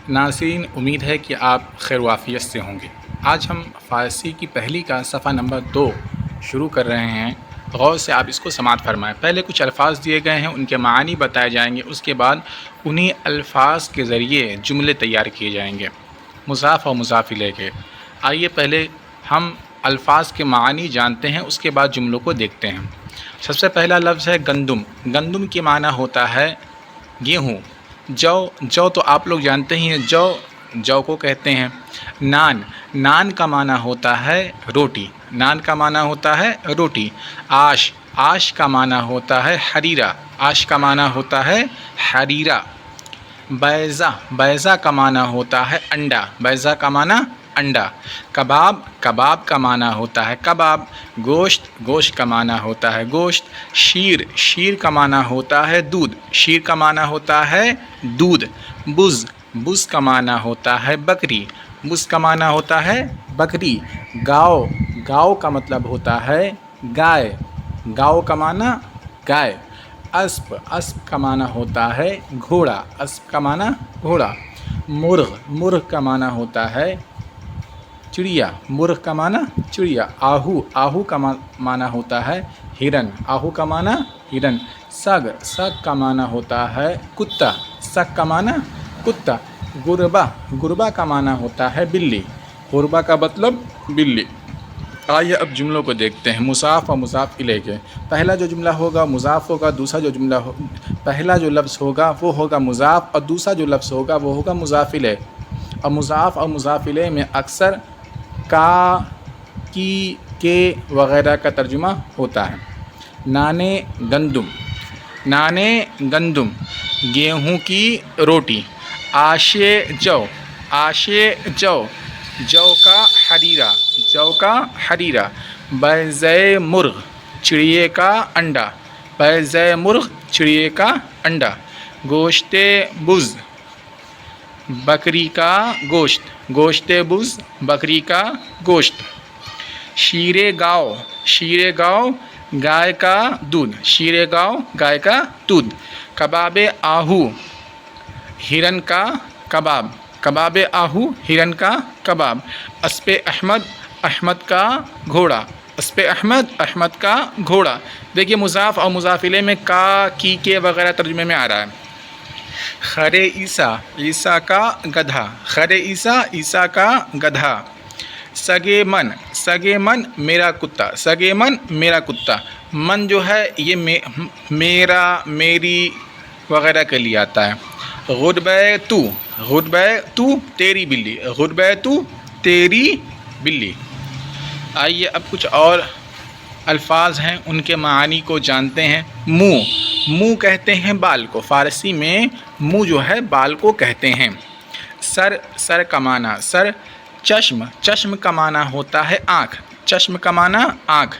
ناظرین، امید ہے کہ آپ خیر و عافیت سے ہوں گے۔ آج ہم فارسی کی پہلی کا صفحہ نمبر 2 شروع کر رہے ہیں۔ غور سے آپ اس کو سماعت فرمائیں۔ پہلے کچھ الفاظ دیے گئے ہیں، ان کے معانی بتائے جائیں گے، اس کے بعد انہی الفاظ کے ذریعے جملے تیار کیے جائیں گے، مضاف اور مضاف الیہ کے۔ آئیے پہلے ہم الفاظ کے معانی جانتے ہیں، اس کے بعد جملوں کو دیکھتے ہیں۔ سب سے پہلا لفظ ہے گندم۔ گندم کے معنی ہوتا ہے گیہوں۔ جو تو آپ لوگ جانتے ہی ہیں، جو کو کہتے ہیں۔ نان کا معنی ہوتا ہے روٹی۔ نان کا معنی ہوتا ہے روٹی۔ آش کا معنی ہوتا ہے حریرہ۔ آش کا معنی ہوتا ہے حریرہ۔ بیضہ کا معنی ہوتا ہے انڈا۔ بیضہ کا معنی انڈا۔ کباب کا معنی ہوتا ہے کباب۔ گوشت کا معنی ہوتا ہے گوشت۔ شیر کا معنی ہوتا ہے دودھ۔ شیر کا معنی ہوتا ہے دودھ۔ بز کا معنی ہوتا ہے بکری۔ بز کا معنی ہوتا ہے بکری۔ گاؤ کا مطلب ہوتا ہے گائے۔ گاؤ کا معنی گائے۔ اسپ کا معنی ہوتا ہے گھوڑا۔ اسپ کا معنی گھوڑا۔ مرغ کا معنی ہوتا ہے چڑیا۔ مرغ کا معنی چڑیا۔ آہو کا معنی ہوتا ہے ہرن۔ آہو کا معنی ہرن۔ سگ کا معنی ہوتا ہے کتا۔ سگ کا معنی کتا۔ گربا کا معنی ہوتا ہے بلی۔ غربا کا مطلب بلی۔ آئیے اب جملوں کو دیکھتے ہیں، مضاف اور مضاف الیہ کے۔ پہلا جو جملہ ہوگا مضاف ہوگا، دوسرا جو جملہ پہلا جو لفظ ہوگا وہ ہوگا مضاف، اور دوسرا جو لفظ ہوگا وہ ہوگا مضاف الیہ۔ اور مضاف الیہ میں اکثر کا، کی، کے وغیرہ کا ترجمہ ہوتا ہے۔ گندم گیہوں کی روٹی۔ آشے جو کا حریرہ۔ بیضہ مرغ چڑیے کا انڈا۔ بیضہ مرغ چڑیے کا انڈا۔ گوشت بز بکری کا گوشت۔ گوشت بز بکری کا گوشت۔ شیر گاؤ گائے کا دودھ۔ شیر گاؤ گائے کا دودھ۔ کباب آہو ہرن کا کباب۔ کباب آہو ہرن کا کباب۔ اسپِ احمد کا گھوڑا۔ اسپِ احمد کا گھوڑا۔ دیکھیے مضاف اور مضاف الیہ میں کا، کی، کے وغیرہ ترجمے میں آ رہا ہے۔ خر عیسیٰ کا گدھا۔ خر عیسیٰ کا گدھا۔ سگ من میرا کتا۔ سگ من میرا کتا۔ من جو ہے یہ میرا، میری وغیرہ کے لیے آتا ہے۔ غربہ تو تیری بلی۔ غربہ تو تیری بلی۔ آئیے اب کچھ اور الفاظ ہیں، ان کے معانی کو جانتے ہیں۔ منہ کہتے ہیں بال کو۔ فارسی میں منہ جو ہے بال کو کہتے ہیں۔ سر کا معنی چشم کا معنی ہوتا ہے آنکھ۔ چشم کا معنی آنکھ۔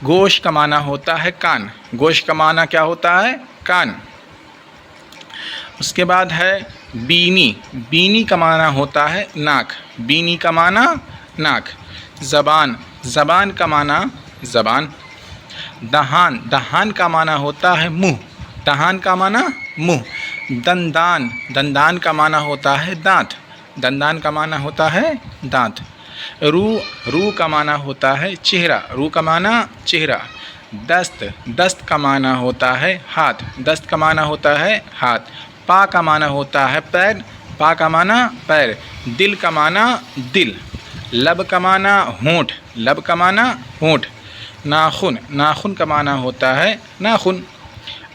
گوشت کا معنی ہوتا ہے کان۔ گوشت کا معنی کیا ہوتا ہے؟ کان۔ اس کے بعد ہے بینی کا معنی ہوتا ہے ناک۔ بینی کا معنی ناک۔ زبان کا معنی زبان۔ دہان کا معنی ہوتا ہے منہ۔ دہان کا معنی منہ۔ دندان کا معنی ہوتا ہے دانت۔ دندان کا معنی ہوتا ہے دانت۔ روح کا معنی ہوتا ہے چہرہ۔ روح کا معنی چہرہ۔ دست کا معنی ہوتا ہے ہاتھ۔ دست کا معنی ہوتا ہے ہاتھ۔ پا کا معنی ہوتا ہے پیر۔ پا کا معنی پیر۔ دل کا معنی دل۔ لب کا معنی ہونٹ۔ لب کا معنی ہونٹ۔ ناخن کا معنی ہوتا ہے ناخن۔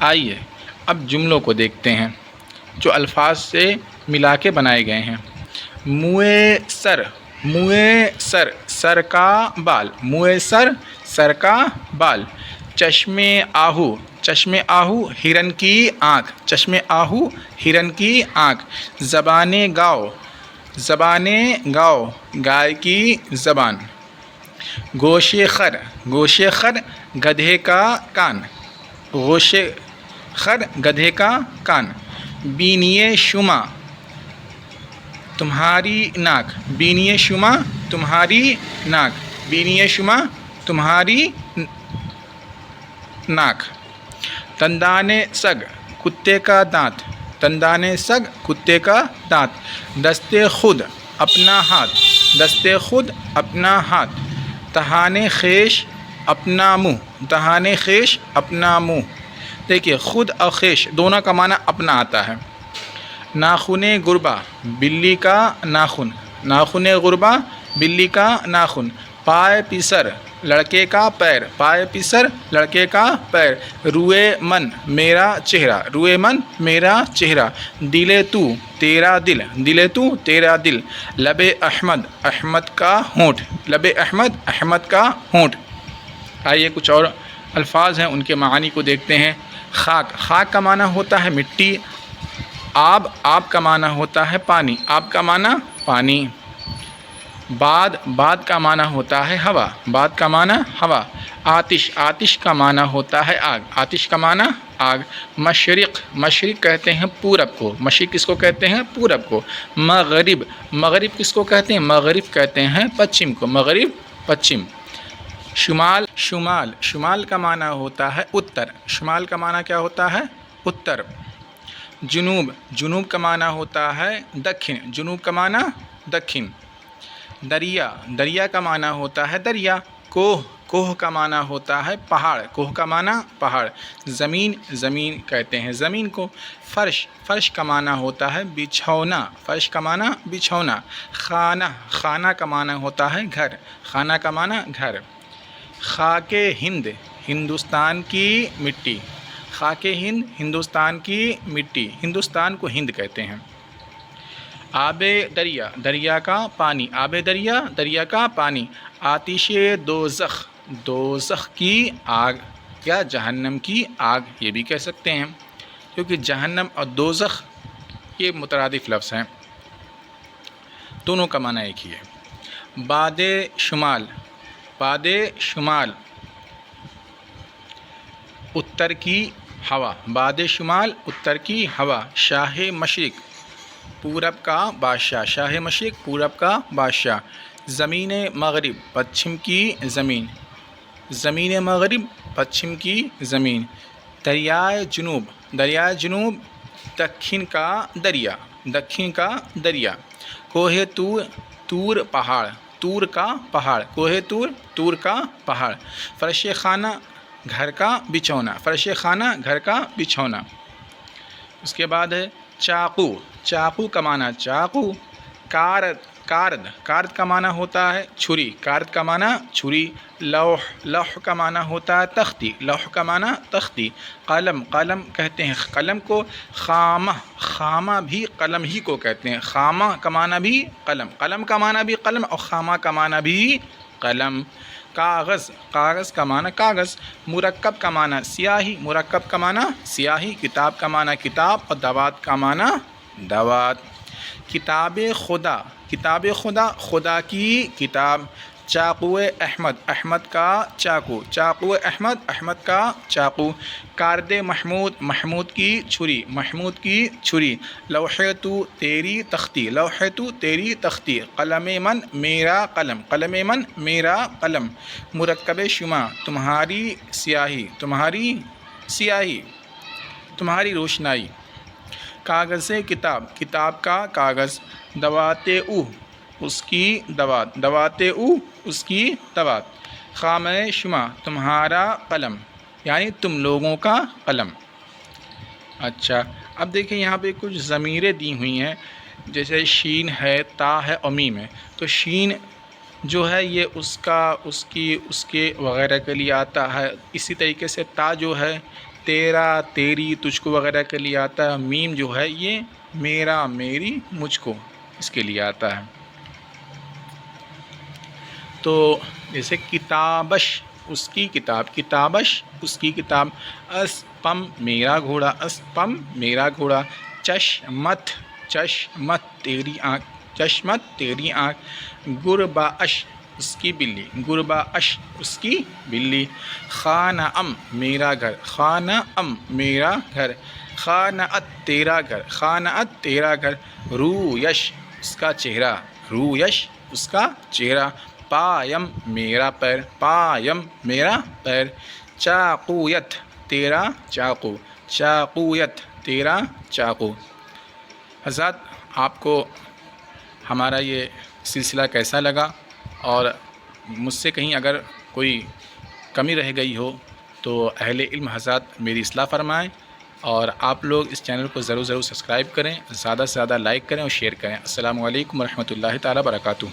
آئیے اب جملوں کو دیکھتے ہیں جو الفاظ سے ملا کے بنائے گئے ہیں۔ سر کا بال۔ سر کا بال۔ چشم آہو ہرن کی آنکھ۔ چشم آہو ہرن کی آنکھ۔ زبان گاؤ گائے کی زبان۔ گوش خر گدھے کا کان۔ گوش خر گدھے کا کان۔ بینی شما تمہاری ناک۔ بینی شما تمہاری ناک۔ بینی شما تمہاری ناک۔ دندان سگ کتے کا دانت۔ دندان سگ کتے کا دانت، دست خود اپنا ہاتھ، دست خود اپنا ہاتھ، دہان خیش اپنا منہ، دہان خیش اپنا منہ۔ دیکھیے خود اور خیش دونوں کا معنی اپنا آتا ہے۔ ناخن غربا بلی کا ناخن، ناخن غربا بلی کا ناخن، پائے پیسر لڑکے کا پیر، پائے پیسر لڑکے کا پیر، روئے من میرا چہرہ، روئے من میرا چہرہ، دل تو تیرا دل، دل تو تیرا دل، لب احمد احمد کا ہونٹ، لب احمد احمد کا ہونٹ۔ آئیے کچھ اور الفاظ ہیں ان کے معانی کو دیکھتے ہیں۔ خاک، خاک کا معنی ہوتا ہے مٹی۔ آب، آب کا معنی ہوتا ہے پانی، آب کا معنی پانی۔ باد، باد کا معنی ہوتا ہے ہوا، باد کا معنی ہوا۔ آتش، آتش کا معنی ہوتا ہے آگ، آتش کا معنی آگ۔ مشرق، مشرق کہتے ہیں پورب کو، مشرق کس کو کہتے ہیں؟ پورب کو۔ مغرب، مغرب کس کو کہتے ہیں؟ مغرب کہتے ہیں پچھم کو، مغرب پچھم۔ شمال، شمال، شمال کا معنی ہوتا ہے اتر، شمال کا معنی کیا ہوتا ہے؟ اتر۔ جنوب، جنوب کا معنی ہوتا ہے دکھن، جنوب کا معنی دکھن۔ دریا، دریا کا معنی ہوتا ہے دریا۔ کوہ، کوہ کا معنی ہوتا ہے پہاڑ، کوہ کا معنی پہاڑ۔ زمین، زمین کہتے ہیں زمین کو۔ فرش، فرش کا معنی ہوتا ہے بچھونا، فرش کا معنی بچھونا۔ خانہ، خانہ کا معنی ہوتا ہے گھر، خانہ کا معنی گھر۔ خاک ہند، ہندوستان کی مٹی، خاک ہند ہندوستان کی مٹی، ہندوستان کو ہند کہتے ہیں۔ آب دریا، دریا کا پانی، آب دریا، دریا کا پانی۔ آتش دوزخ، دوزخ کی آگ یا جہنم کی آگ یہ بھی کہہ سکتے ہیں، کیونکہ جہنم اور دوزخ یہ مترادف لفظ ہیں، دونوں کا معنی ایک ہی ہے۔ باد شمال، باد شمال اتر کی ہوا، باد شمال اتر کی ہوا۔ شاہ مشرق پورب کا بادشاہ، شاہ مشرق پورب کا بادشاہ۔ زمین مغرب پچھم کی زمین، زمین مغرب پچھم کی زمین۔ دریائے جنوب، دریائے جنوب دکھن کا دریا، دکھن کا دریا۔ کوہ طور، طور پہاڑ، طور کا پہاڑ، کوہ طور، طور کا پہاڑ۔ فرش خانہ گھر کا بچھونا، فرش خانہ گھر کا بچھونا۔ اس کے بعد ہے چاقو، چاقو کا معنی چاقو۔ کارد، کارد، کارد کا معنی ہوتا ہے چھری، کارد کا معنی چھری۔ لوح، لوح کا معنی ہوتا ہے تختی، لوح کا معنی تختی۔ قلم، قلم کہتے ہیں قلم کو۔ خامہ، خامہ بھی قلم ہی کو کہتے ہیں، خامہ کا معنی بھی قلم، قلم کا معنی بھی قلم اور خامہ کا معنی بھی قلم۔ کاغذ، کاغذ کا معنی کاغذ۔ مرکب کا معنی سیاہی، مرکب کا معنی سیاہی۔ کتاب کا معنی کتاب اور دوات کا معنی دوات۔ کتاب خدا، کتاب خدا خدا کی کتاب۔ چاقو احمد، احمد کا چاقو، چاقو احمد احمد کا چاقو۔ کارد محمود، محمود کی چھری، محمود کی چھری۔ لوح تو تیری تختی، لوح تو تیری تختی۔ قلم من میرا قلم، قلم من میرا قلم۔ مرکب شمع تمہاری سیاہی، تمہاری سیاہی، تمہاری روشنائی۔ کاغذ کتاب، کتاب کا کاغذ۔ دوات او، اس کی دوات، دوات او، اس کی دوات۔ خامہ شمع تمہارا قلم، یعنی تم لوگوں کا قلم۔ اچھا اب دیکھیں یہاں پہ کچھ ضمیریں دی ہوئی ہیں، جیسے شین ہے، تا ہے اور میم ہے۔ تو شین جو ہے یہ اس کا، اس کی، اس کے وغیرہ کے لیے آتا ہے۔ اسی طریقے سے تا جو ہے تیرا، تیری، تجھ کو وغیرہ کے لیے آتا ہے۔ میم جو ہے یہ میرا، میری، مجھ کو، اس کے لیے آتا ہے۔ تو جیسے کتابش اس کی کتاب، کتابش اس کی کتاب۔ اسپم میرا گھوڑا، اسپم میرا گھوڑا۔ چشمت، چشمت تیری آنکھ، چشمت تیری آنکھ۔ گرباش اس کی بلی، گرباش اس کی بلی۔ خانہ ام میرا گھر، خانہ ام میرا گھر۔ خانعت تیرا گھر، خانعت تیرا گھر۔ رویش اس کا چہرہ، رویش اس کا چہرہ۔ پایم میرا پیر، پایم میرا پیر۔ چاقویت تیرا چاقو، چاقویت تیرا چاقو۔ حضرات آپ کو ہمارا یہ سلسلہ کیسا لگا، اور مجھ سے کہیں اگر کوئی کمی رہ گئی ہو تو اہل علم حضرات میری اصلاح فرمائیں، اور آپ لوگ اس چینل کو ضرور سبسکرائب کریں، زیادہ سے زیادہ لائک کریں اور شیئر کریں۔ السلام علیکم ورحمۃ اللہ تعالیٰ وبرکاتہ۔